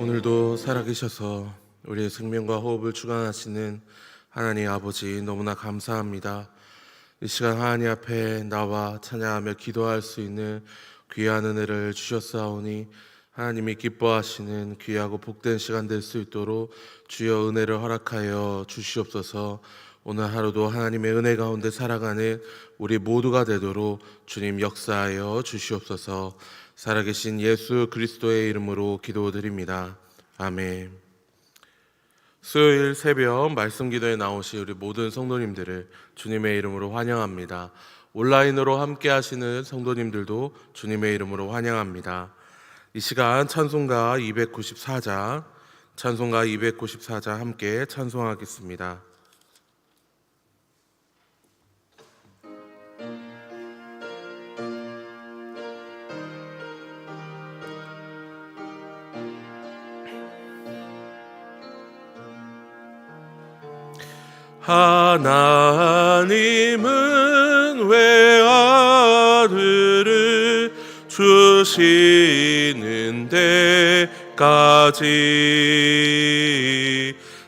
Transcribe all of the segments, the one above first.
오늘도 살아계셔서 우리의 생명과 호흡을 주관하시는 하나님 아버지 너무나 감사합니다. 이 시간 하나님 앞에 나와 찬양하며 기도할 수 있는 귀한 은혜를 주셨사오니 하나님이 기뻐하시는 귀하고 복된 시간 될 수 있도록 주여 은혜를 허락하여 주시옵소서. 오늘 하루도 하나님의 은혜 가운데 살아가는 우리 모두가 되도록 주님 역사하여 주시옵소서. 살아계신 예수 그리스도의 이름으로 기도드립니다. 아멘. 수요일 새벽 말씀 기도에 나오신 우리 모든 성도님들을 주님의 이름으로 환영합니다. 온라인으로 함께 하시는 성도님들도 주님의 이름으로 환영합니다. 이 시간 찬송가 294장 함께 찬송하겠습니다. 하나님은 외아들을 주시는 데까지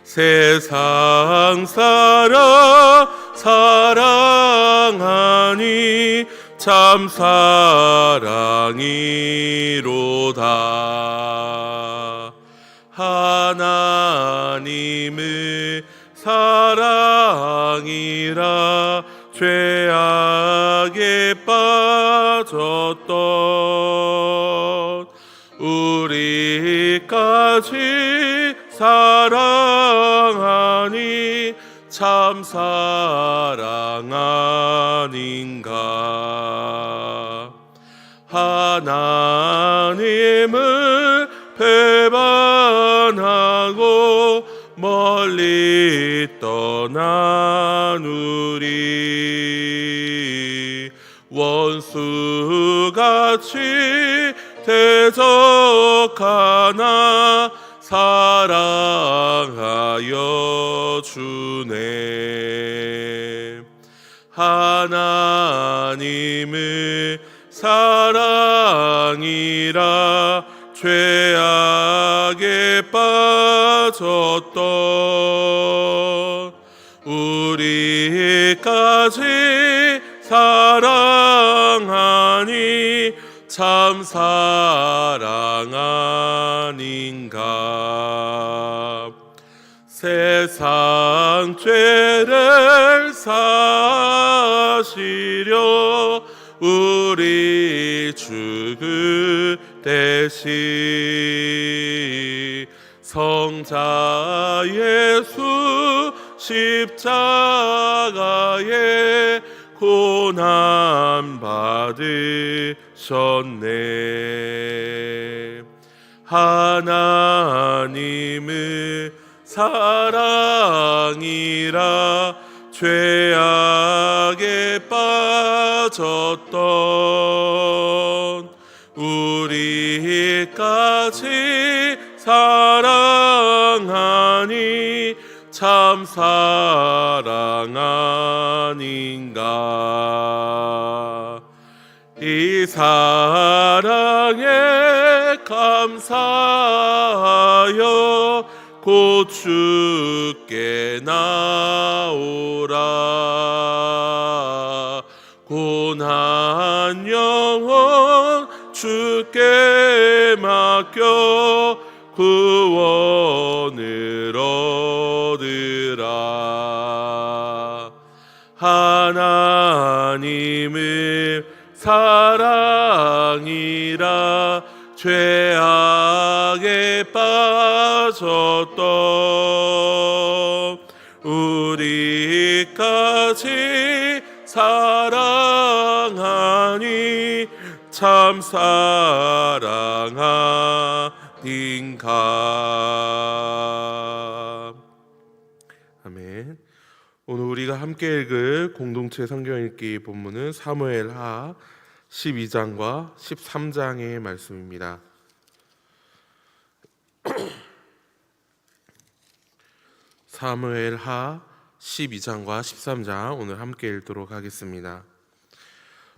세상 사랑 사랑하니 참 사랑이로다. 하나님을 사랑이라 죄악에 빠졌던 우리까지 사랑하니 참 사랑 아닌가. 하나님을 배반하고 멀리 떠난 우리 원수같이 대적하나 사랑하여 주네. 하나님을 사랑이라 죄악에 빠졌던 우리까지 사랑하니 참 사랑 아닌가. 세상 죄를 사시려 우리 주 그 대신 성자 예수 십자가에 고난 받으셨네. 하나님을 사랑이라 죄악에 빠졌던 우리까지 사랑하니 참 사랑 아닌가. 이 사랑에 감사하여 곧 주께 나오라. 고난 영혼 주께 맡겨 구원을 얻으라. 하나님을 사랑이라 죄악에 빠졌던 우리까지 사랑하니 참 사랑 아닌가. 아멘. 오늘 우리가 함께 읽을 공동체 성경 읽기 본문은 사무엘하 12장과 13장의 말씀입니다. 사무엘하 12장과 13장 오늘 함께 읽도록 하겠습니다.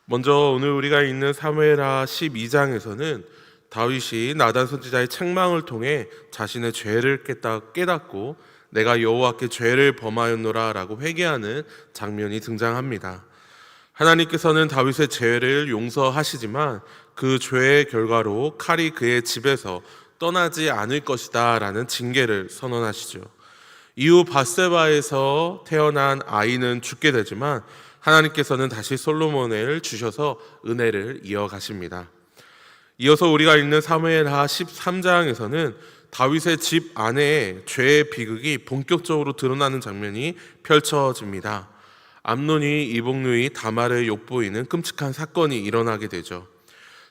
먼저 오늘 우리가 읽는 사무엘하 12장에서는 다윗이 나단 선지자의 책망을 통해 자신의 죄를 깨닫고 내가 여호와께 죄를 범하였노라 라고 회개하는 장면이 등장합니다. 하나님께서는 다윗의 죄를 용서하시지만 그 죄의 결과로 칼이 그의 집에서 떠나지 않을 것이다 라는 징계를 선언하시죠. 이후 밧세바에서 태어난 아이는 죽게 되지만 하나님께서는 다시 솔로몬을 주셔서 은혜를 이어가십니다. 이어서 우리가 읽는 사무엘하 13장에서는 다윗의 집 안에 죄의 비극이 본격적으로 드러나는 장면이 펼쳐집니다. 암논이 이복누이 다말을 욕보이는 끔찍한 사건이 일어나게 되죠.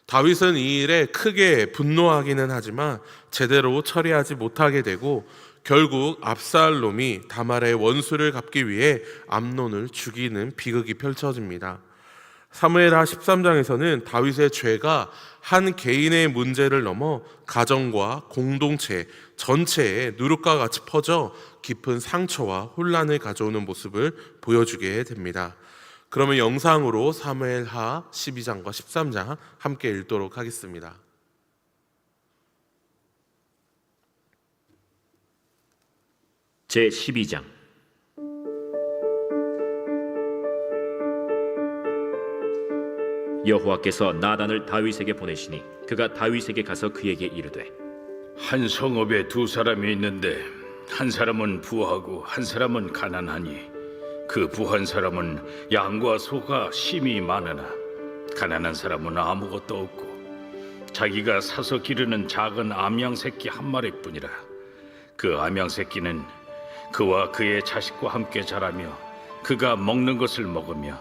다윗은 이 일에 크게 분노하기는 하지만 제대로 처리하지 못하게 되고 결국 압살롬이 다말의 원수를 갚기 위해 암논을 죽이는 비극이 펼쳐집니다. 사무엘하 13장에서는 다윗의 죄가 한 개인의 문제를 넘어 가정과 공동체 전체에 누룩과 같이 퍼져 깊은 상처와 혼란을 가져오는 모습을 보여주게 됩니다. 그러면 영상으로 사무엘하 12장과 13장 함께 읽도록 하겠습니다. 제12장. 여호와께서 나단을 다윗에게 보내시니 그가 다윗에게 가서 그에게 이르되 한 성읍에 두 사람이 있는데 한 사람은 부하고 한 사람은 가난하니 그 부한 사람은 양과 소가 심히 많으나 가난한 사람은 아무것도 없고 자기가 사서 기르는 작은 암양 새끼 한 마리뿐이라. 그 암양 새끼는 그와 그의 자식과 함께 자라며 그가 먹는 것을 먹으며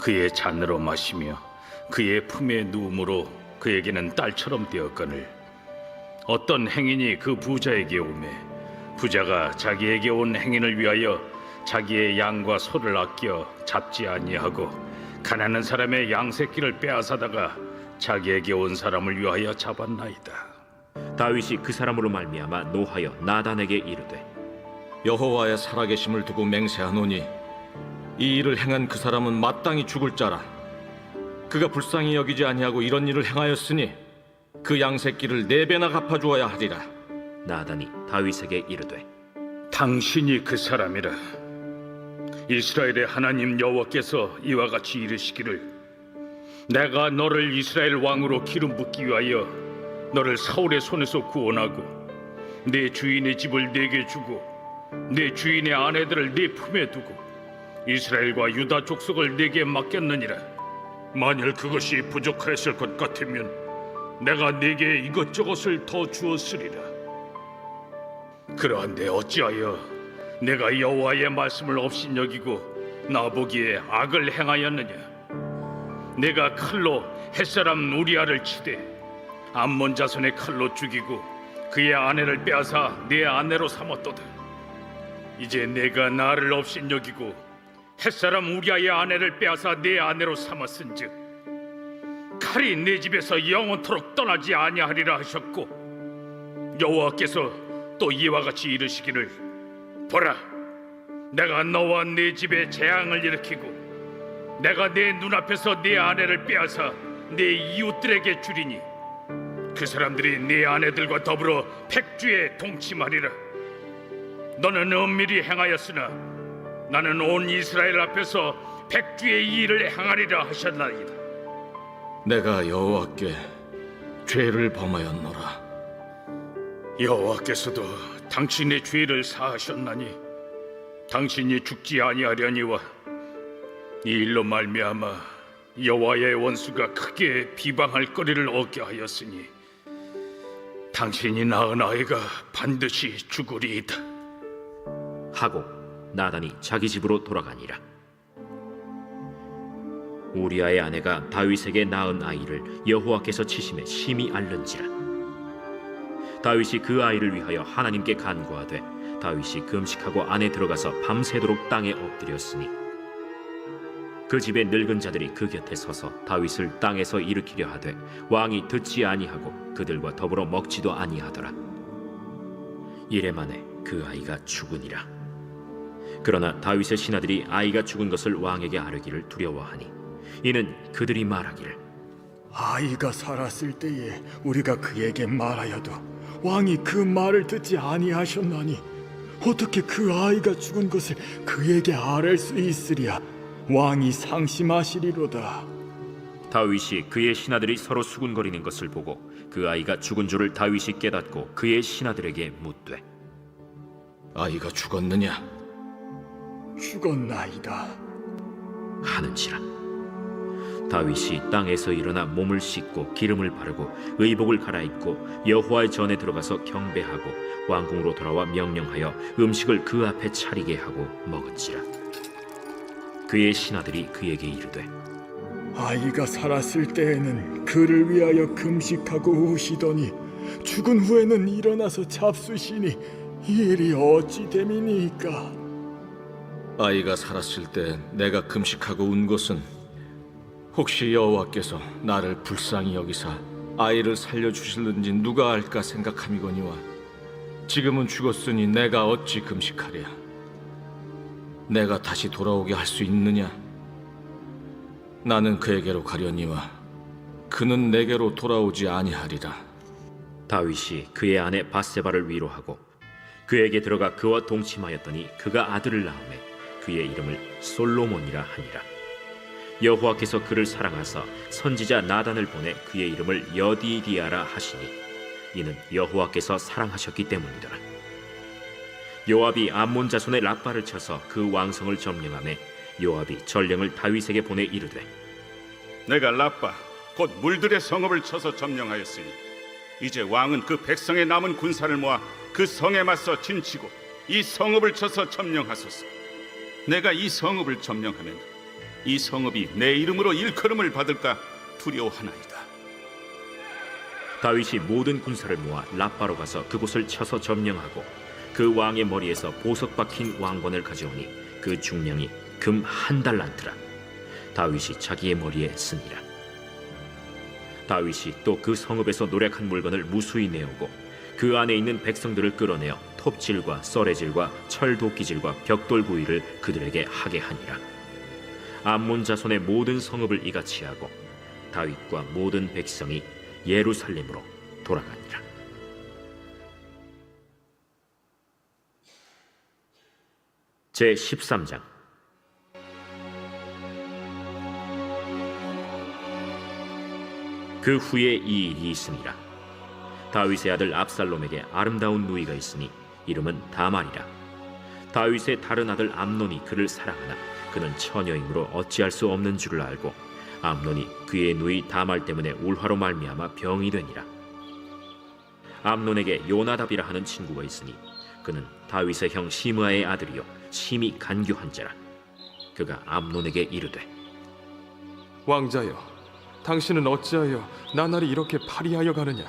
그의 잔으로 마시며 그의 품에 누움으로 그에게는 딸처럼 되었거늘 어떤 행인이 그 부자에게 오매 부자가 자기에게 온 행인을 위하여 자기의 양과 소를 아껴 잡지 아니하고 가난한 사람의 양 새끼를 빼앗아다가 자기에게 온 사람을 위하여 잡았나이다. 다윗이 그 사람으로 말미암아 노하여 나단에게 이르되 여호와의 살아계심을 두고 맹세하노니 이 일을 행한 그 사람은 마땅히 죽을 자라. 그가 불쌍히 여기지 아니하고 이런 일을 행하였으니 그 양새끼를 4배나 갚아주어야 하리라. 나단이 다윗에게 이르되 당신이 그 사람이라. 이스라엘의 하나님 여호와께서 이와 같이 이르시기를 내가 너를 이스라엘 왕으로 기름 붓기 위하여 너를 사울의 손에서 구원하고 내 주인의 집을 내게 주고 내 주인의 아내들을 네 품에 두고 이스라엘과 유다 족속을 내게 맡겼느니라. 만일 그것이 부족하였을 것 같으면 내가 네게 이것저것을 더 주었으리라. 그러한데 어찌하여 내가 여호와의 말씀을 업신여기고 나보기에 악을 행하였느냐. 내가 칼로 햇사람 우리아를 치되 암몬 자손의 칼로 죽이고 그의 아내를 빼앗아 내 아내로 삼았도다. 이제 내가 나를 업신여기고 햇사람 우리아의 아내를 빼앗아 내 아내로 삼았은즉 칼이 내 집에서 영원토록 떠나지 아니하리라 하셨고 여호와께서 또 이와 같이 이르시기를 보라, 내가 너와 네 집에 재앙을 일으키고 내가 내 눈앞에서 네 아내를 빼앗아 네 이웃들에게 주리니 그 사람들이 네 아내들과 더불어 백주에 동침하리라. 너는 은밀히 행하였으나 나는 온 이스라엘 앞에서 백주의 이 일을 행하리라 하셨나이다. 내가 여호와께 죄를 범하였노라. 여호와께서도 당신의 죄를 사하셨나니 당신이 죽지 아니하려니와 이 일로 말미암아 여호와의 원수가 크게 비방할 거리를 얻게 하였으니 당신이 낳은 아이가 반드시 죽으리이다 하고 나단이 자기 집으로 돌아가니라. 우리아의 아내가 다윗에게 낳은 아이를 여호와께서 치심에 심히 앓는지라. 다윗이 그 아이를 위하여 하나님께 간구하되 다윗이 금식하고 안에 들어가서 밤새도록 땅에 엎드렸으니 그 집의 늙은 자들이 그 곁에 서서 다윗을 땅에서 일으키려 하되 왕이 듣지 아니하고 그들과 더불어 먹지도 아니하더라. 이래 만에 그 아이가 죽으니라. 그러나 다윗의 신하들이 아이가 죽은 것을 왕에게 아뢰기를 두려워하니 이는 그들이 말하기를 아이가 살았을 때에 우리가 그에게 말하여도 왕이 그 말을 듣지 아니하셨나니 어떻게 그 아이가 죽은 것을 그에게 아뢰 수 있으랴. 왕이 상심하시리로다. 다윗이 그의 신하들이 서로 수군거리는 것을 보고 그 아이가 죽은 줄을 다윗이 깨닫고 그의 신하들에게 묻되 아이가 죽었느냐? 죽었나이다. 하는지라. 다윗이 땅에서 일어나 몸을 씻고 기름을 바르고 의복을 갈아입고 여호와의 전에 들어가서 경배하고 왕궁으로 돌아와 명령하여 음식을 그 앞에 차리게 하고 먹은지라. 그의 신하들이 그에게 이르되 아이가 살았을 때에는 그를 위하여 금식하고 우시더니 죽은 후에는 일어나서 잡수시니 이 일이 어찌 됨이니까? 아이가 살았을 때 내가 금식하고 운 것은 혹시 여호와께서 나를 불쌍히 여기사 아이를 살려주실는지 누가 알까 생각함이거니와 지금은 죽었으니 내가 어찌 금식하랴? 내가 다시 돌아오게 할 수 있느냐? 나는 그에게로 가려니와 그는 내게로 돌아오지 아니하리라. 다윗이 그의 아내 바세바를 위로하고 그에게 들어가 그와 동침하였더니 그가 아들을 낳음에 그의 이름을 솔로몬이라 하니라. 여호와께서 그를 사랑하사 선지자 나단을 보내 그의 이름을 여디디아라 하시니 이는 여호와께서 사랑하셨기 때문이더라. 요압이 암몬 자손의 랍바를 쳐서 그 왕성을 점령하매 요압이 전령을 다윗에게 보내 이르되 내가 랍바 곧 물들의 성읍을 쳐서 점령하였으니 이제 왕은 그 백성의 남은 군사를 모아 그 성에 맞서 진치고 이 성읍을 쳐서 점령하소서. 내가 이 성읍을 점령하면 이 성읍이 내 이름으로 일컬음을 받을까 두려워하나이다. 다윗이 모든 군사를 모아 랍바로 가서 그곳을 쳐서 점령하고 그 왕의 머리에서 보석 박힌 왕관을 가져오니 그 중량이 금 1달란트라. 다윗이 자기의 머리에 쓰니라. 다윗이 또 그 성읍에서 노략한 물건을 무수히 내오고 그 안에 있는 백성들을 끌어내어 톱질과 썰해질과 철도끼질과 벽돌 구이를 그들에게 하게 하니라. 암몬 자손의 모든 성읍을 이같이 하고 다윗과 모든 백성이 예루살렘으로 돌아가니라. 제 13장. 그 후에 이 일이 있으니라. 다윗의 아들 압살롬에게 아름다운 누이가 있으니 이름은 다말이라. 다윗의 다른 아들 암논이 그를 사랑하나 그는 처녀이므로 어찌할 수 없는 줄을 알고 암논이 그의 누이 다말 때문에 울화로 말미암아 병이 되니라. 암논에게 요나답이라 하는 친구가 있으니 그는 다윗의 형 시므아의 아들이요 심히 간교한 자라. 그가 암논에게 이르되 왕자여, 당신은 어찌하여 나날이 이렇게 파리하여 가느냐?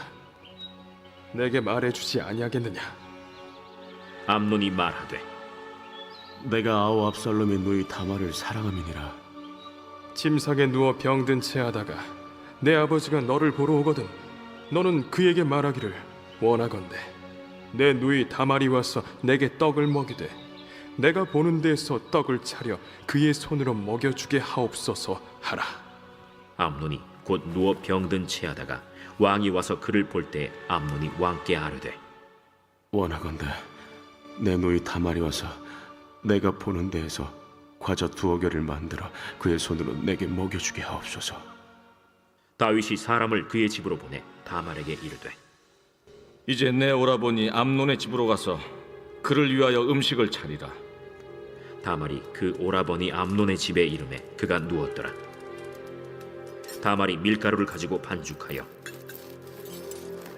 내게 말해주지 아니하겠느냐? 암논이 말하되 내가 아우 압살롬의 누이 다말을 사랑함이니라. 침상에 누워 병든 채 하다가 내 아버지가 너를 보러 오거든 너는 그에게 말하기를 원하건대 내 누이 다말이 와서 내게 떡을 먹이되 내가 보는 데에서 떡을 차려 그의 손으로 먹여주게 하옵소서 하라. 암논이 곧 누워 병든 채 하다가 왕이 와서 그를 볼 때 암논이 왕께 아뢰되 원하건대 내 누이 다말이 와서 내가 보는 데에서 과자 2개를 만들어 그의 손으로 내게 먹여주게 하옵소서. 다윗이 사람을 그의 집으로 보내 다말에게 이르되 이제 내 오라버니 암논의 집으로 가서 그를 위하여 음식을 차리라. 다말이 그 오라버니 암논의 집에 이르매 그가 누웠더라. 다말이 밀가루를 가지고 반죽하여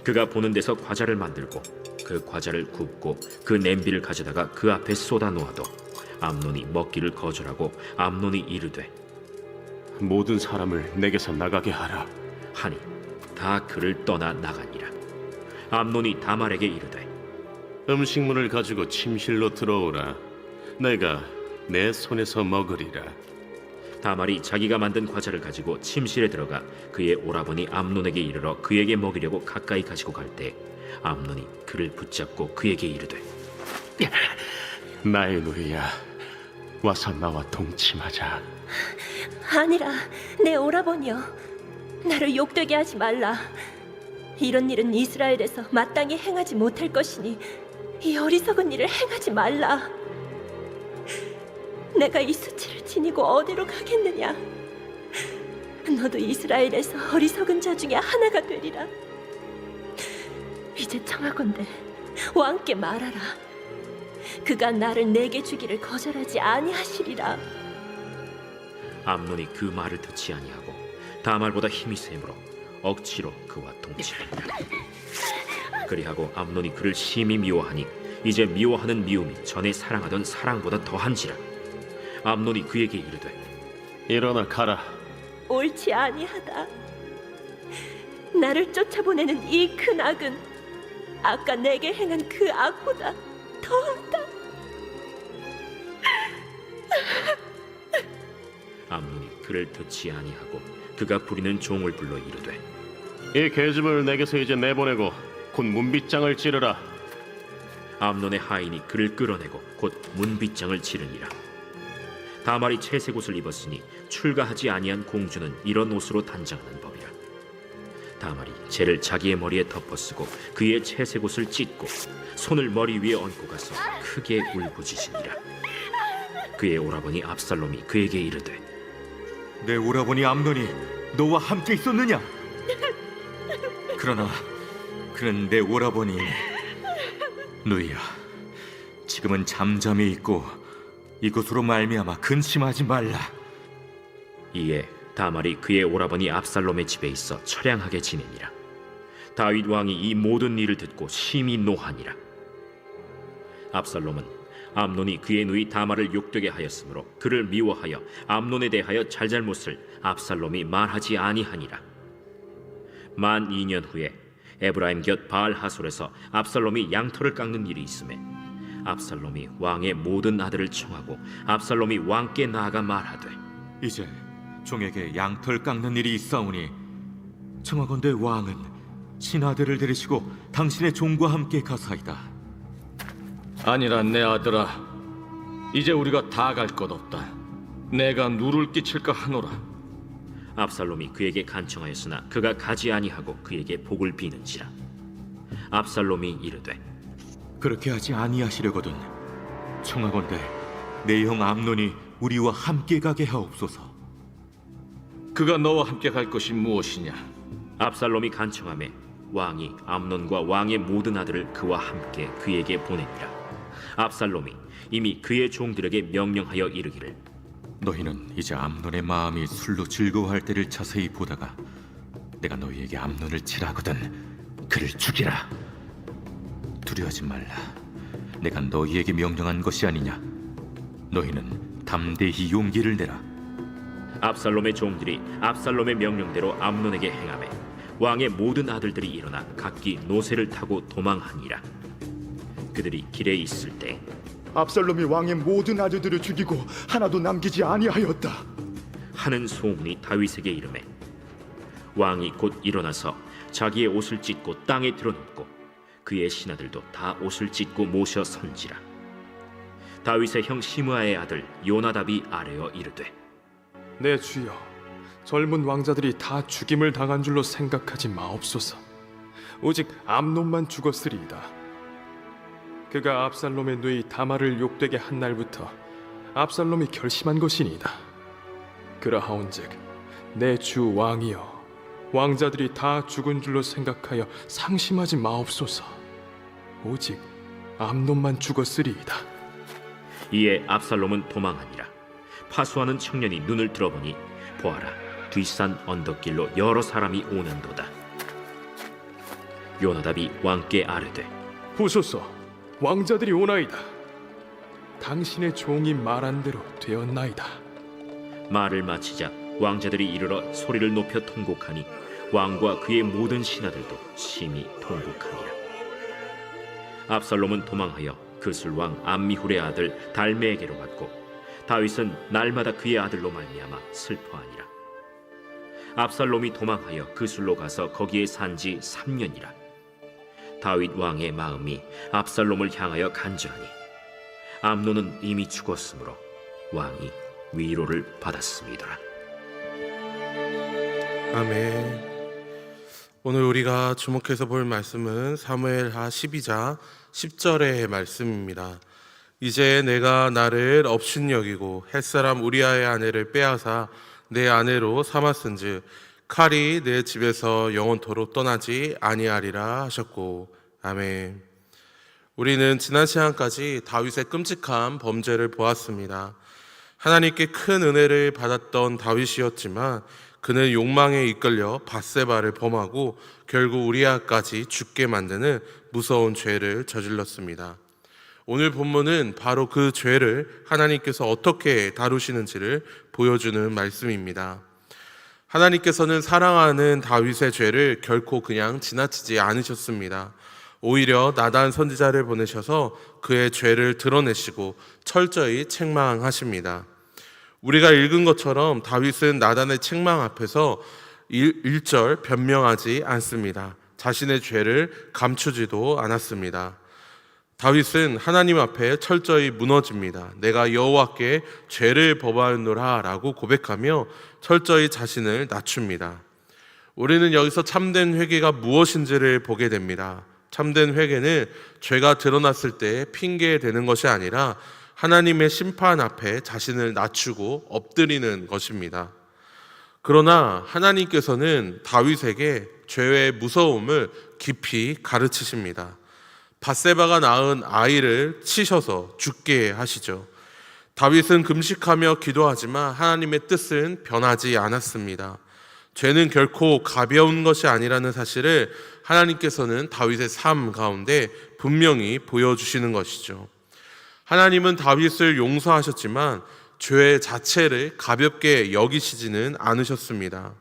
그가 보는 데서 과자를 만들고 그 과자를 굽고 그 냄비를 가져다가 그 앞에 쏟아 놓아도 암논이 먹기를 거절하고 암논이 이르되 모든 사람을 내게서 나가게 하라. 하니 다 그를 떠나 나가니라. 암논이 다말에게 이르되 음식물을 가지고 침실로 들어오라. 내가 내 손에서 먹으리라. 다말이 자기가 만든 과자를 가지고 침실에 들어가 그의 오라버니 암논에게 이르러 그에게 먹이려고 가까이 가지고 갈 때 암논이 그를 붙잡고 그에게 이르되 나의 누이야, 와서 나와 동침하자. 아니라 내 오라버니여, 나를 욕되게 하지 말라. 이런 일은 이스라엘에서 마땅히 행하지 못할 것이니 이 어리석은 일을 행하지 말라. 내가 이 수치를 지니고 어디로 가겠느냐? 너도 이스라엘에서 어리석은 자 중에 하나가 되리라. 이제 청하건대 왕께 말하라. 그가 나를 내게 주기를 거절하지 아니하시리라. 암논이 그 말을 듣지 아니하고 다말보다 힘이 세므로 억지로 그와 동침하니라. 그리하고 암논이 그를 심히 미워하니 이제 미워하는 미움이 전에 사랑하던 사랑보다 더한지라. 암논이 그에게 이르되 일어나 가라. 옳지 아니하다. 나를 쫓아보내는 이 큰 악은 아까 내게 행한 그 악보다 더하다. 암논이 그를 듣지 아니하고 그가 부리는 종을 불러 이르되 이 계집을 내게서 이제 내보내고 곧 문빗장을 찌르라. 암논의 하인이 그를 끌어내고 곧 문빗장을 치르니라. 다말이 채색 옷을 입었으니 출가하지 아니한 공주는 이런 옷으로 단장하는 법이라. 다말이 재를 자기의 머리에 덮어쓰고 그의 채색 옷을 찢고 손을 머리 위에 얹고 가서 크게 울부짖으니라. 그의 오라버니 압살롬이 그에게 이르되 내 오라버니 암논이 너와 함께 있었느냐? 그러나 그는 내 오라버니. 누이야, 지금은 잠잠히 있고 이것으로 말미암아 근심하지 말라. 이에 다말이 그의 오라버니 압살롬의 집에 있어 처량하게 지내니라. 다윗 왕이 이 모든 일을 듣고 심히 노하니라. 압살롬은 암논이 그의 누이 다말을 욕되게 하였으므로 그를 미워하여 암논에 대하여 잘잘못을 압살롬이 말하지 아니하니라. 만 2년 후에 에브라임 곁 바알 하솔에서 압살롬이 양털을 깎는 일이 있음에 압살롬이 왕의 모든 아들을 청하고 압살롬이 왕께 나아가 말하되 이제 종에게 양털 깎는 일이 있사오니 청하건대 왕은 신하들을 데리시고 당신의 종과 함께 가사이다. 아니라 내 아들아, 이제 우리가 다 갈 것 없다. 내가 누를 끼칠까 하노라. 압살롬이 그에게 간청하였으나 그가 가지 아니하고 그에게 복을 비는지라. 압살롬이 이르되 그렇게 하지 아니하시려거든 청하건대 내 형 암논이 우리와 함께 가게 하옵소서. 그가 너와 함께 갈 것이 무엇이냐? 압살롬이 간청하매 왕이 암논과 왕의 모든 아들을 그와 함께 그에게 보내니라. 압살롬이 이미 그의 종들에게 명령하여 이르기를 너희는 이제 암논의 마음이 술로 즐거워할 때를 자세히 보다가 내가 너희에게 암논을 치라거든 그를 죽이라. 두려워하지 말라. 내가 너희에게 명령한 것이 아니냐. 너희는 담대히 용기를 내라. 압살롬의 종들이 압살롬의 명령대로 암논에게 행하매 왕의 모든 아들들이 일어나 각기 노새를 타고 도망하니라. 그들이 길에 있을 때 압살롬이 왕의 모든 아들들을 죽이고 하나도 남기지 아니하였다 하는 소문이 다윗에게 이르매 왕이 곧 일어나서 자기의 옷을 찢고 땅에 드러눕고 그의 신하들도 다 옷을 찢고 모셔 선지라. 다윗의 형 시므아의 아들 요나답이 아뢰어 이르되 내 주여, 젊은 왕자들이 다 죽임을 당한 줄로 생각하지 마옵소서. 오직 암논만 죽었으리이다. 그가 압살롬의 누이 다말을 욕되게 한 날부터 압살롬이 결심한 것이니이다. 그러하온즉 내 주 왕이여, 왕자들이 다 죽은 줄로 생각하여 상심하지 마옵소서. 오직 암논만 죽었으리이다. 이에 압살롬은 도망하니라. 파수하는 청년이 눈을 들어보니 보아라, 뒷산 언덕길로 여러 사람이 오는도다. 요나답이 왕께 아뢰되 보소서, 왕자들이 오나이다. 당신의 종이 말한 대로 되었나이다. 말을 마치자 왕자들이 이르러 소리를 높여 통곡하니 왕과 그의 모든 신하들도 심히 통곡하니라. 압살롬은 도망하여 그술왕 암미훌의 아들 달메에게로 갔고 다윗은 날마다 그의 아들로 말미암아 슬퍼하니라. 압살롬이 도망하여 그술로 가서 거기에 산지 3년이라. 다윗 왕의 마음이 압살롬을 향하여 간절하니 암논은 이미 죽었으므로 왕이 위로를 받았습니다. 아멘. 오늘 우리가 주목해서 볼 말씀은 사무엘하 12장 10절의 말씀입니다. 이제 내가 나를 업신여기고 햇사람 우리아의 아내를 빼앗아 내 아내로 삼았은즉 칼이 내 집에서 영원토록 떠나지 아니하리라 하셨고. 아멘. 우리는 지난 시간까지 다윗의 끔찍한 범죄를 보았습니다. 하나님께 큰 은혜를 받았던 다윗이었지만 그는 욕망에 이끌려 밧세바를 범하고 결국 우리아까지 죽게 만드는 무서운 죄를 저질렀습니다. 오늘 본문은 바로 그 죄를 하나님께서 어떻게 다루시는지를 보여주는 말씀입니다. 하나님께서는 사랑하는 다윗의 죄를 결코 그냥 지나치지 않으셨습니다. 오히려 나단 선지자를 보내셔서 그의 죄를 드러내시고 철저히 책망하십니다. 우리가 읽은 것처럼 다윗은 나단의 책망 앞에서 일절 변명하지 않습니다. 자신의 죄를 감추지도 않았습니다. 다윗은 하나님 앞에 철저히 무너집니다. 내가 여호와께 죄를 범하였노라 라고 고백하며 철저히 자신을 낮춥니다. 우리는 여기서 참된 회개가 무엇인지를 보게 됩니다. 참된 회개는 죄가 드러났을 때 핑계대는 것이 아니라 하나님의 심판 앞에 자신을 낮추고 엎드리는 것입니다. 그러나 하나님께서는 다윗에게 죄의 무서움을 깊이 가르치십니다. 밧세바가 낳은 아이를 치셔서 죽게 하시죠. 다윗은 금식하며 기도하지만 하나님의 뜻은 변하지 않았습니다. 죄는 결코 가벼운 것이 아니라는 사실을 하나님께서는 다윗의 삶 가운데 분명히 보여주시는 것이죠. 하나님은 다윗을 용서하셨지만 죄 자체를 가볍게 여기시지는 않으셨습니다.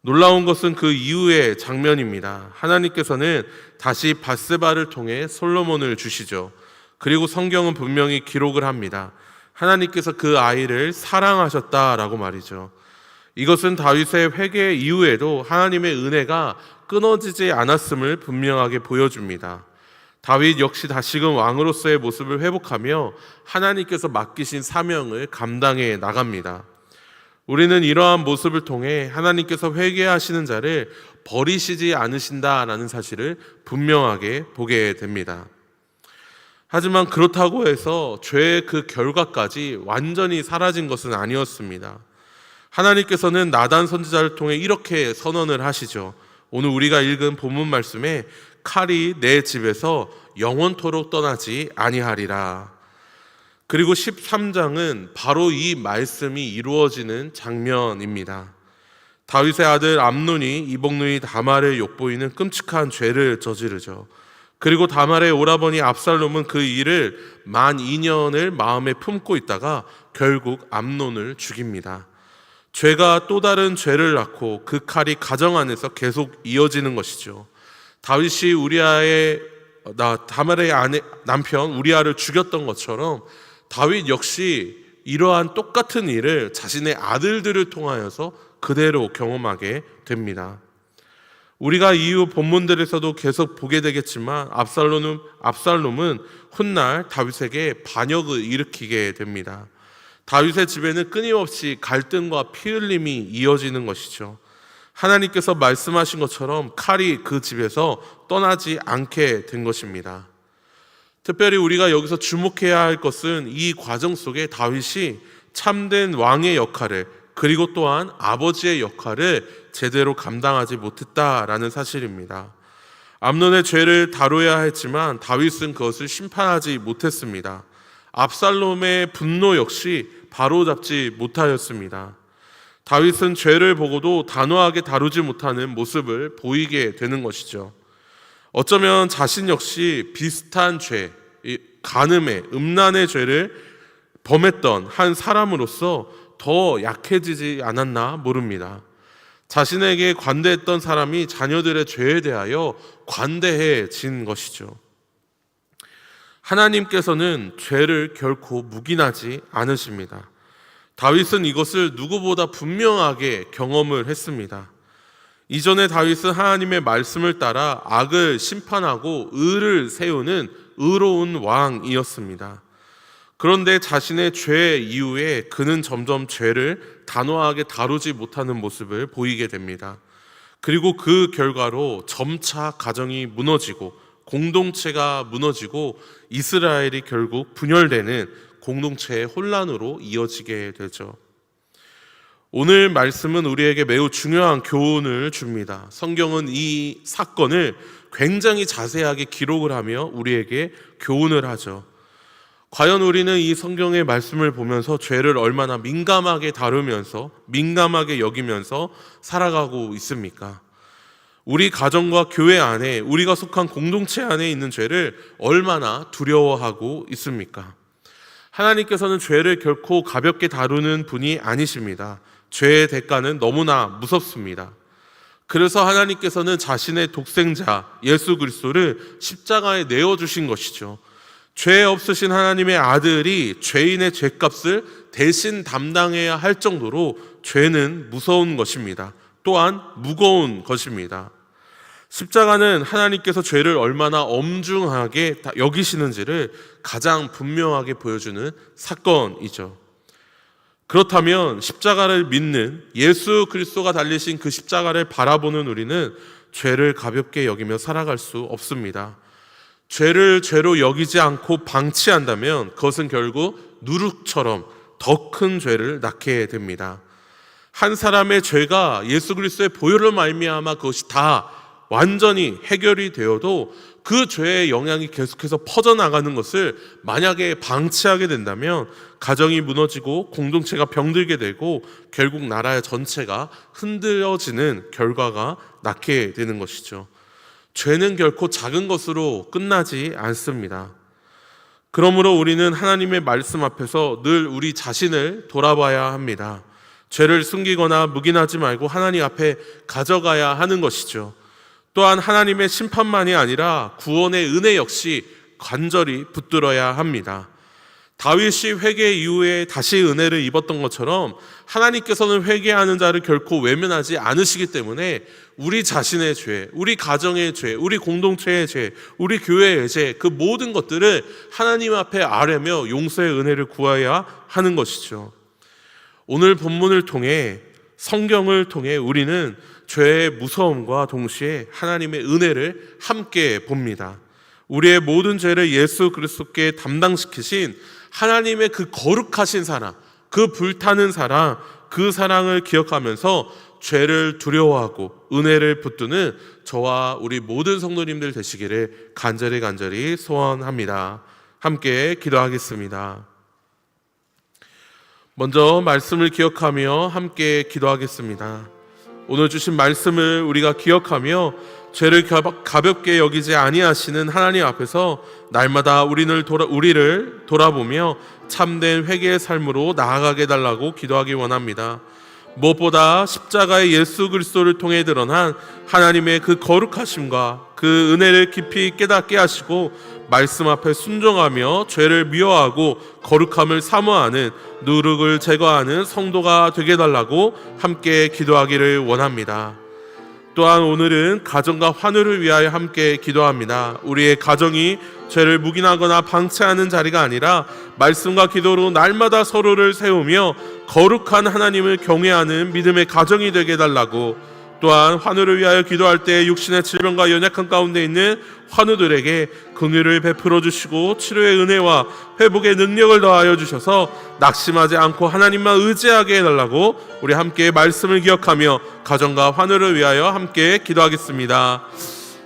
놀라운 것은 그 이후의 장면입니다. 하나님께서는 다시 밧세바를 통해 솔로몬을 주시죠. 그리고 성경은 분명히 기록을 합니다. 하나님께서 그 아이를 사랑하셨다라고 말이죠. 이것은 다윗의 회개 이후에도 하나님의 은혜가 끊어지지 않았음을 분명하게 보여줍니다. 다윗 역시 다시금 왕으로서의 모습을 회복하며 하나님께서 맡기신 사명을 감당해 나갑니다. 우리는 이러한 모습을 통해 하나님께서 회개하시는 자를 버리시지 않으신다라는 사실을 분명하게 보게 됩니다. 하지만 그렇다고 해서 죄의 그 결과까지 완전히 사라진 것은 아니었습니다. 하나님께서는 나단 선지자를 통해 이렇게 선언을 하시죠. 오늘 우리가 읽은 본문 말씀에 칼이 내 집에서 영원토록 떠나지 아니하리라. 그리고 13장은 바로 이 말씀이 이루어지는 장면입니다. 다윗의 아들 암논이 이복누이 다말을 욕보이는 끔찍한 죄를 저지르죠. 그리고 다말의 오라버니 압살롬은 그 일을 만 2년을 마음에 품고 있다가 결국 암논을 죽입니다. 죄가 또 다른 죄를 낳고 그 칼이 가정 안에서 계속 이어지는 것이죠. 다윗이 다말의 남편 우리아를 죽였던 것처럼 다윗 역시 이러한 똑같은 일을 자신의 아들들을 통하여서 그대로 경험하게 됩니다. 우리가 이후 본문들에서도 계속 보게 되겠지만 압살롬은 훗날 다윗에게 반역을 일으키게 됩니다. 다윗의 집에는 끊임없이 갈등과 피 흘림이 이어지는 것이죠. 하나님께서 말씀하신 것처럼 칼이 그 집에서 떠나지 않게 된 것입니다. 특별히 우리가 여기서 주목해야 할 것은 이 과정 속에 다윗이 참된 왕의 역할을 그리고 또한 아버지의 역할을 제대로 감당하지 못했다라는 사실입니다. 암논의 죄를 다뤄야 했지만 다윗은 그것을 심판하지 못했습니다. 압살롬의 분노 역시 바로잡지 못하였습니다. 다윗은 죄를 보고도 단호하게 다루지 못하는 모습을 보이게 되는 것이죠. 어쩌면 자신 역시 비슷한 죄, 간음의 음란의 죄를 범했던 한 사람으로서 더 약해지지 않았나 모릅니다. 자신에게 관대했던 사람이 자녀들의 죄에 대하여 관대해진 것이죠. 하나님께서는 죄를 결코 묵인하지 않으십니다. 다윗은 이것을 누구보다 분명하게 경험을 했습니다. 이전에 다윗은 하나님의 말씀을 따라 악을 심판하고 의를 세우는 의로운 왕이었습니다. 그런데 자신의 죄 이후에 그는 점점 죄를 단호하게 다루지 못하는 모습을 보이게 됩니다. 그리고 그 결과로 점차 가정이 무너지고 공동체가 무너지고 이스라엘이 결국 분열되는 공동체의 혼란으로 이어지게 되죠. 오늘 말씀은 우리에게 매우 중요한 교훈을 줍니다. 성경은 이 사건을 굉장히 자세하게 기록을 하며 우리에게 교훈을 하죠. 과연 우리는 이 성경의 말씀을 보면서 죄를 얼마나 민감하게 다루면서 민감하게 여기면서 살아가고 있습니까? 우리 가정과 교회 안에 우리가 속한 공동체 안에 있는 죄를 얼마나 두려워하고 있습니까? 하나님께서는 죄를 결코 가볍게 다루는 분이 아니십니다. 죄의 대가는 너무나 무섭습니다. 그래서 하나님께서는 자신의 독생자 예수 그리스도를 십자가에 내어주신 것이죠. 죄 없으신 하나님의 아들이 죄인의 죄값을 대신 담당해야 할 정도로 죄는 무서운 것입니다. 또한 무거운 것입니다. 십자가는 하나님께서 죄를 얼마나 엄중하게 여기시는지를 가장 분명하게 보여주는 사건이죠. 그렇다면 십자가를 믿는 예수 그리스도가 달리신 그 십자가를 바라보는 우리는 죄를 가볍게 여기며 살아갈 수 없습니다. 죄를 죄로 여기지 않고 방치한다면 그것은 결국 누룩처럼 더 큰 죄를 낳게 됩니다. 한 사람의 죄가 예수 그리스도의 보혈로 말미암아 그것이 다 완전히 해결이 되어도 그 죄의 영향이 계속해서 퍼져나가는 것을 만약에 방치하게 된다면 가정이 무너지고 공동체가 병들게 되고 결국 나라 전체가 흔들어지는 결과가 낳게 되는 것이죠. 죄는 결코 작은 것으로 끝나지 않습니다. 그러므로 우리는 하나님의 말씀 앞에서 늘 우리 자신을 돌아봐야 합니다. 죄를 숨기거나 묵인하지 말고 하나님 앞에 가져가야 하는 것이죠. 또한 하나님의 심판만이 아니라 구원의 은혜 역시 간절히 붙들어야 합니다. 다윗이 회개 이후에 다시 은혜를 입었던 것처럼 하나님께서는 회개하는 자를 결코 외면하지 않으시기 때문에 우리 자신의 죄, 우리 가정의 죄, 우리 공동체의 죄, 우리 교회의 죄, 그 모든 것들을 하나님 앞에 아뢰며 용서의 은혜를 구해야 하는 것이죠. 오늘 본문을 통해 성경을 통해 우리는 죄의 무서움과 동시에 하나님의 은혜를 함께 봅니다. 우리의 모든 죄를 예수 그리스도께 담당시키신 하나님의 그 거룩하신 사랑, 그 불타는 사랑, 그 사랑을 기억하면서 죄를 두려워하고 은혜를 붙드는 저와 우리 모든 성도님들 되시기를 간절히 소원합니다. 함께 기도하겠습니다. 먼저 말씀을 기억하며 함께 기도하겠습니다. 오늘 주신 말씀을 우리가 기억하며 죄를 가볍게 여기지 아니하시는 하나님 앞에서 날마다 우리를 돌아보며 참된 회개의 삶으로 나아가게 달라고 기도하기 원합니다. 무엇보다 십자가의 예수 그리스도를 통해 드러난 하나님의 그 거룩하심과 그 은혜를 깊이 깨닫게 하시고 말씀 앞에 순종하며 죄를 미워하고 거룩함을 사모하는 누룩을 제거하는 성도가 되게 해달라고 함께 기도하기를 원합니다. 또한 오늘은 가정과 환우를 위하여 함께 기도합니다. 우리의 가정이 죄를 묵인하거나 방치하는 자리가 아니라 말씀과 기도로 날마다 서로를 세우며 거룩한 하나님을 경외하는 믿음의 가정이 되게 해달라고, 또한 환우를 위하여 기도할 때 육신의 질병과 연약한 가운데 있는 환우들에게 긍휼을 베풀어 주시고 치료의 은혜와 회복의 능력을 더하여 주셔서 낙심하지 않고 하나님만 의지하게 해달라고 우리 함께 말씀을 기억하며 가정과 환우를 위하여 함께 기도하겠습니다.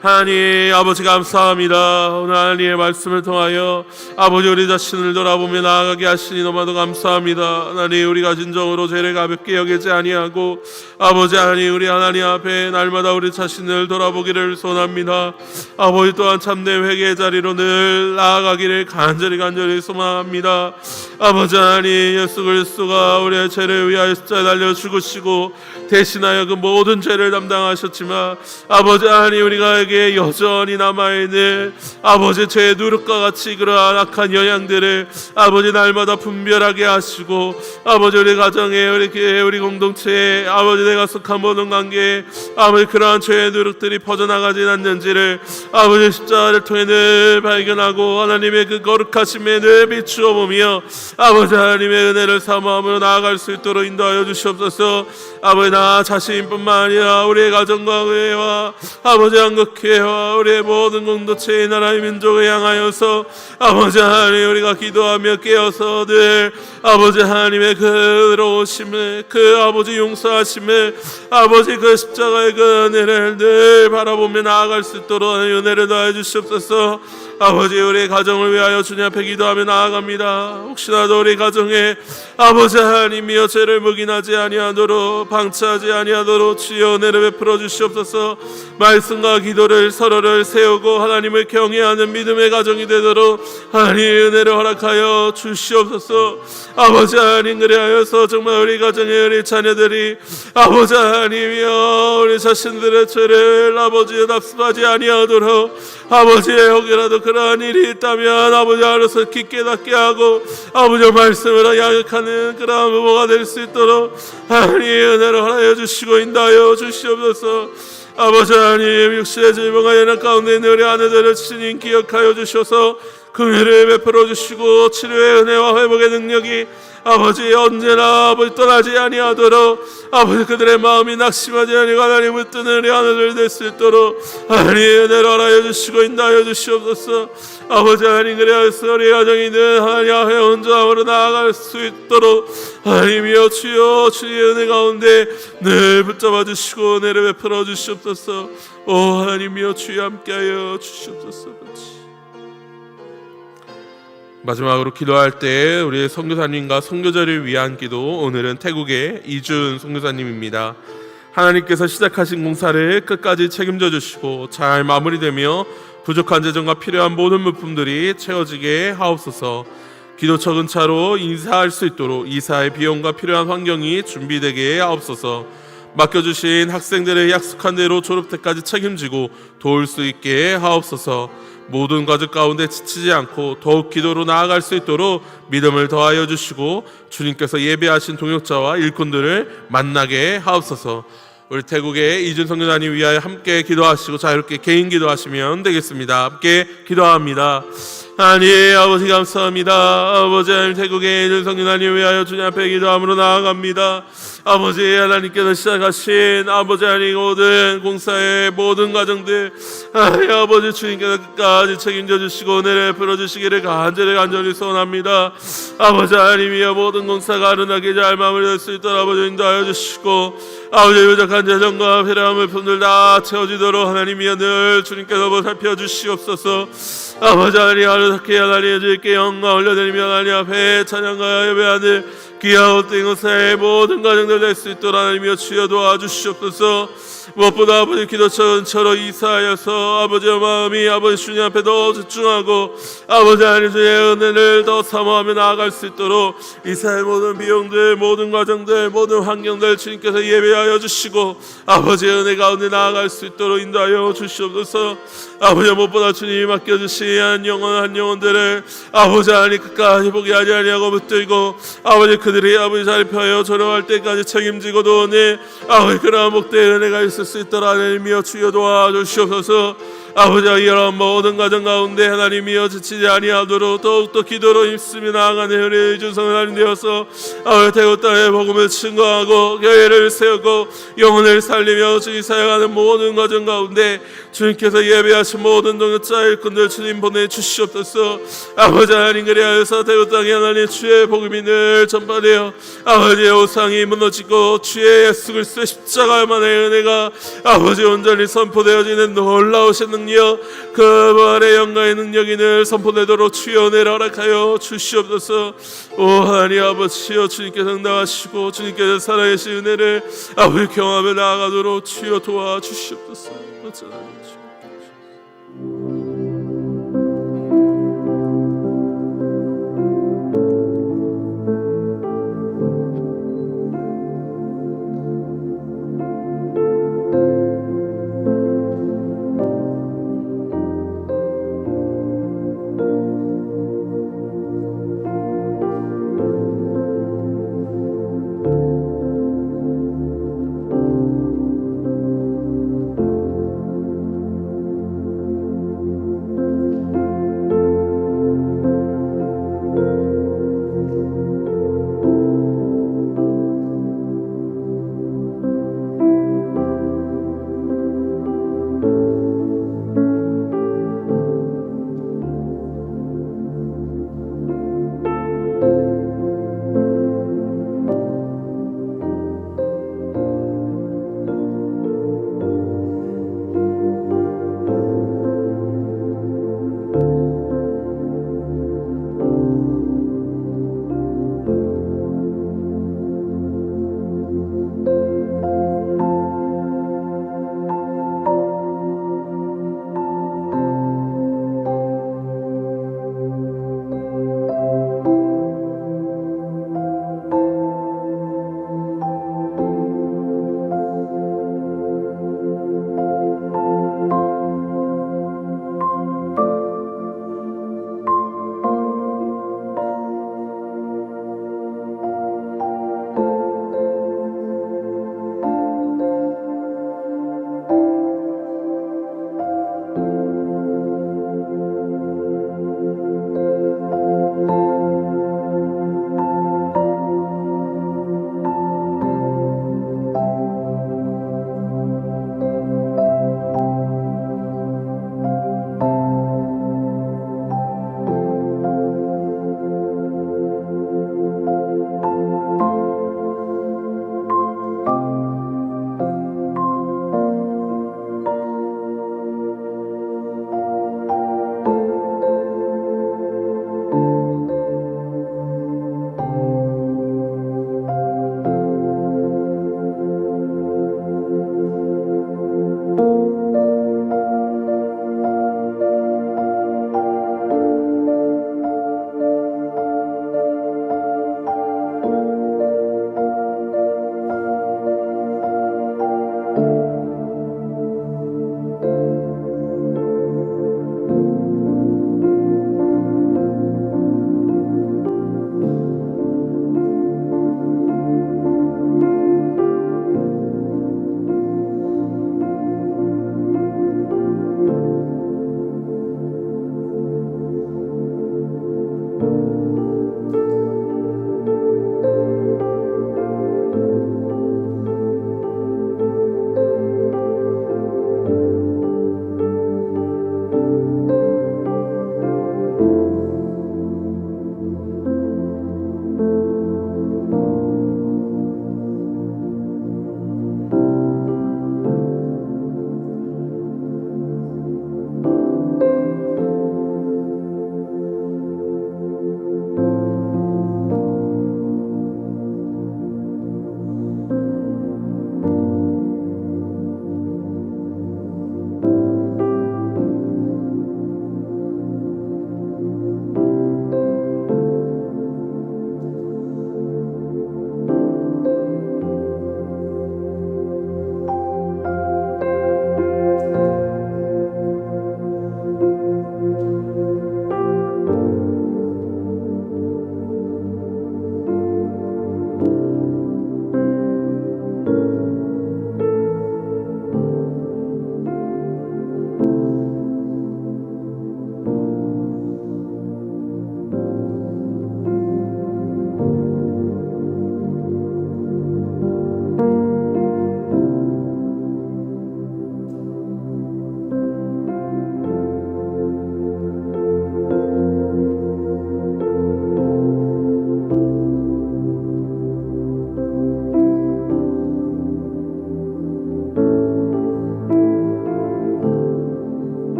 하나님 아버지 감사합니다. 오늘 하나님의 말씀을 통하여 아버지 우리 자신을 돌아보며 나아가게 하시니 너무나도 감사합니다. 하나님 우리가 진정으로 죄를 가볍게 여기지 아니하고 아버지 하나님 우리 하나님 앞에 날마다 우리 자신을 돌아보기를 소원합니다. 아버지 또한 참된 회개의 자리로 늘 나아가기를 간절히 소망합니다. 아버지 하나님 예수 그리스도가 우리의 죄를 위하여 십자가에 달려 죽으시고 대신하여 그 모든 죄를 담당하셨지만 아버지 하나님 우리가 자녀에게 여전히 남아있는 아버지 죄의 누룩과 같이 그러한 악한 영향들을 아버지 날마다 분별하게 하시고 아버지 우리 가정에 우리 교회 우리 공동체에 아버지 내가 속한 모든 관계에 아버지 그러한 죄의 누룩들이 퍼져나가지 않는지를 아버지 십자가를 통해 늘 발견하고 하나님의 그 거룩하심에 늘 비추어 보며 아버지 하나님의 은혜를 사모함으로 나아갈 수 있도록 인도하여 주시옵소서. 아버지 나 자신뿐만 아니라 우리의 가정과 교회와 아버지 한국교회와 우리의 모든 공동체의 나라의 민족을 향하여서 아버지 하나님 우리가 기도하며 깨어서 늘 아버지 하나님의 그 의로우심을 그 아버지 용서하심을 아버지 그 십자가의 그 은혜를 늘 바라보며 나아갈 수 있도록 은혜를 더해 주시옵소서. 아버지 우리 가정을 위하여 주님 앞에 기도하며 나아갑니다. 혹시라도 우리 가정에 아버지 하나님이여 죄를 묵인하지 아니하도록 방치하지 아니하도록 주여 은혜를 베풀어 주시옵소서. 말씀과 기도를 서로를 세우고 하나님을 경외하는 믿음의 가정이 되도록 하나님 은혜를 허락하여 주시옵소서. 아버지 하나님 그리하여서 정말 우리 가정의 우리 자녀들이 아버지 하나님이여 우리 자신들의 죄를 아버지에 납습하지 아니하도록 아버지의 혹이라도 그러한 일이 있다면 아버지 알아서 깊게 닫게 하고 아버지 말씀으로 양육하는 그러한 부모가 될 수 있도록 하나님 은혜를 허락하여 주시고 인도하여 주시옵소서. 아버지 하나님 육신의 질병과 연약 가운데 있는 우리 아내들을 주님 기억하여 주셔서 긍휼을 베풀어 주시고 치료의 은혜와 회복의 능력이 아버지 언제나 아버지 떠나지 아니하도록 아버지 그들의 마음이 낙심하지 아니고 하나님을 뜨는 우리 아내들 될 수 있도록 하나님 은혜를 허락하여 주시고 인도하여 주시옵소서. 아버지 하나님 그리하여서 우리 가정이든 하나님 앞에 온전함으로 나아갈 수 있도록 하나님이여 주여 주의 은혜 가운데 늘 붙잡아 주시고 은혜를 베풀어 주시옵소서. 오 하나님이여 주여 함께하여 주시옵소서. 마지막으로 기도할 때 우리 선교사님과 선교제를 위한 기도, 오늘은 태국의 이준 선교사님입니다. 하나님께서 시작하신 공사를 끝까지 책임져 주시고 잘 마무리되며 부족한 재정과 필요한 모든 물품들이 채워지게 하옵소서. 기도처 근처로 인사할 수 있도록 이사의 비용과 필요한 환경이 준비되게 하옵소서. 맡겨주신 학생들의 약속한 대로 졸업 때까지 책임지고 도울 수 있게 하옵소서. 모든 과정 가운데 지치지 않고 더욱 기도로 나아갈 수 있도록 믿음을 더하여 주시고 주님께서 예배하신 동역자와 일꾼들을 만나게 하옵소서. 우리 태국의 이준 선교사님 위하여 함께 기도하시고 자유롭게 개인 기도하시면 되겠습니다. 함께 기도합니다. 하나님 아버지 감사합니다. 아버지 하나님 태국의 이준 선교사님 위하여 주님 앞에 기도함으로 나아갑니다. 아버지 하나님께서 시작하신 아버지 하나님 모든 공사의 모든 과정들 하나님 아버지 주님께서 끝까지 책임져 주시고 은혜를 풀어주시기를 간절히 소원합니다. 아버지 하나님이여 모든 공사가 아름답게 잘 마무리될 수 있도록 아버지 인도하여 주시고 아버지 부족한 재정과 필요한 물품들 다 채워지도록 하나님이여 늘 주님께서 살펴주시옵소서. 아버지 하나님 아름답게 하나님 주님께 영광 올려드리며 하나님 앞에 찬양과 예배하는 귀하고 뜬금사의 모든 가정들 될 수 있도록 하나님이여 주여 도와주시옵소서. 무엇보다 아버지 기도처 근처로 이사하여서 아버지의 마음이 아버지 주님 앞에 더 집중하고 아버지 하나님 주의 은혜를 더 사모하며 나아갈 수 있도록 이사의 모든 비용들 모든 과정들 모든 환경들 주님께서 예배하여 주시고 아버지의 은혜 가운데 나아갈 수 있도록 인도하여 주시옵소서. 아버지 무엇보다 주님이 맡겨주신 한 영혼들을 아버지 하나님 끝까지 보게 하지 아니하고 붙들고 아버지 그들이 아버지 자립하여 졸업할 때까지 책임지고 도우니 아버지 그러한 목대의 은혜가 있을 수 있도록 하나님이여 주여 도와주시옵소서. 아버지와 이런 모든 가정 가운데 하나님이여 지치지 아니하도록 더욱더 기도로 힘쓰며 나아가는 우리 이준성 하나님 되어서 아버지 태국 땅에 복음을 증거하고 교회를 세우고 영혼을 살리며 주님 사역하는 모든 가정 가운데 주님께서 예배하신 모든 동역자 일꾼들 주님 보내주시옵소서. 아버지 하나님 그리하여서 태국 땅에 하나님 주의 복음이 늘 전파되어 아버지의 우상이 무너지고 주의 예수 그리스도의 십자가만의 은혜가 아버지 온전히 선포되어지는 놀라우신 능력 그 부활의 영광의 능력이 늘 선포되도록 주여 은혜를 허락하여 주시옵소서. 오 하나님 아버지여 주님께서 응답하시고 주님께서 살아계신 은혜를 아버지 경험에 나아가도록 주여 도와주시옵소서. 어쩌나